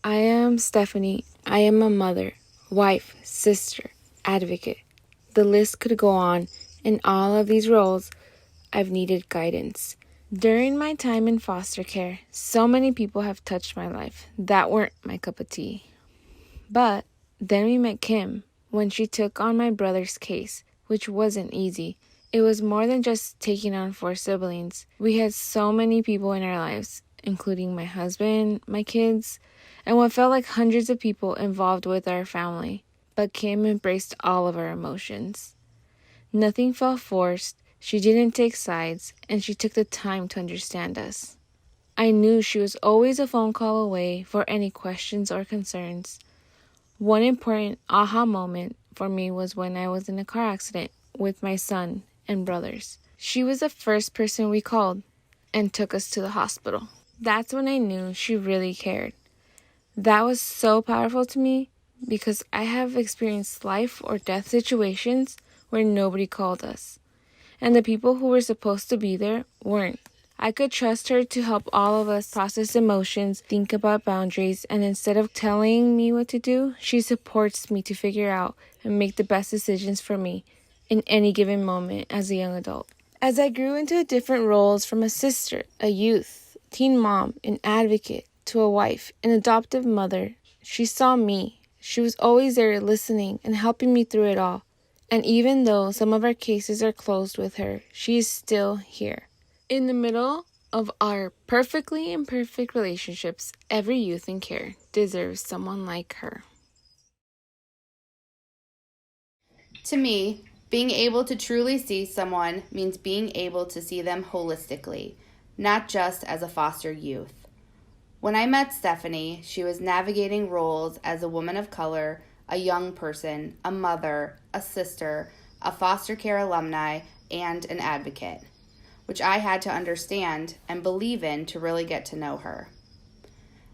I am Stefani. I am a mother, wife, sister, advocate. The list could go on. In all of these roles, I've needed guidance. During my time in foster care, so many people have touched my life that weren't my cup of tea. But then we met Kim when she took on my brother's case, which wasn't easy. It was more than just taking on 4 siblings. We had so many people in our lives, including my husband, my kids, and what felt like hundreds of people involved with our family. But Kim embraced all of our emotions. Nothing felt forced, she didn't take sides, and she took the time to understand us. I knew she was always a phone call away for any questions or concerns. One important aha moment for me was when I was in a car accident with my son and brothers. She was the first person we called and took us to the hospital. That's when I knew she really cared. That was so powerful to me because I have experienced life or death situations where nobody called us, and the people who were supposed to be there weren't. I could trust her to help all of us process emotions, think about boundaries, and instead of telling me what to do, she supports me to figure out and make the best decisions for me in any given moment as a young adult. As I grew into different roles from a sister, a youth, teen mom, an advocate, to a wife, an adoptive mother, she saw me. She was always there listening and helping me through it all. And even though some of our cases are closed with her, she is still here. In the middle of our perfectly imperfect relationships, every youth in care deserves someone like her. To me, being able to truly see someone means being able to see them holistically, not just as a foster youth. When I met Stefani, she was navigating roles as a woman of color, a young person, a mother, a sister, a foster care alumni, and an advocate, which I had to understand and believe in to really get to know her.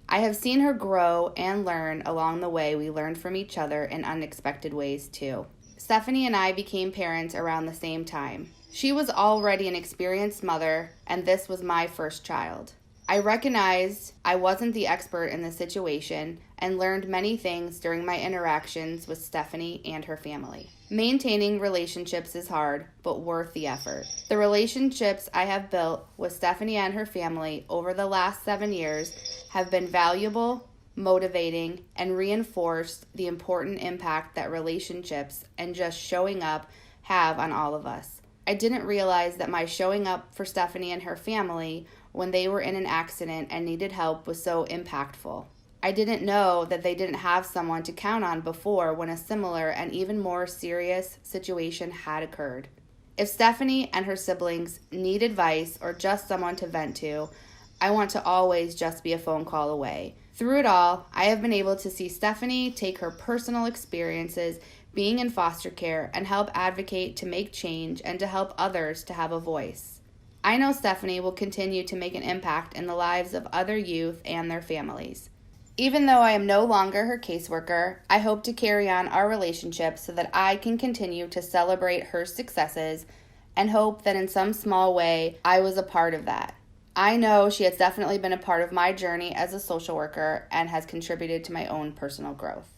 I have seen her grow and learn along the way. We learned from each other in unexpected ways too. Stefani and I became parents around the same time. She was already an experienced mother, and this was my first child. I recognized I wasn't the expert in the situation and learned many things during my interactions with Stefani and her family. Maintaining relationships is hard, but worth the effort. The relationships I have built with Stefani and her family over the last 7 years have been valuable, motivating, and reinforced the important impact that relationships and just showing up have on all of us. I didn't realize that my showing up for Stefani and her family when they were in an accident and needed help was so impactful. I didn't know that they didn't have someone to count on before when a similar and even more serious situation had occurred. If Stefani and her siblings need advice or just someone to vent to, I want to always just be a phone call away. Through it all, I have been able to see Stefani take her personal experiences being in foster care and help advocate to make change and to help others to have a voice. I know Stefani will continue to make an impact in the lives of other youth and their families. Even though I am no longer her caseworker, I hope to carry on our relationship so that I can continue to celebrate her successes and hope that in some small way I was a part of that. I know she has definitely been a part of my journey as a social worker and has contributed to my own personal growth.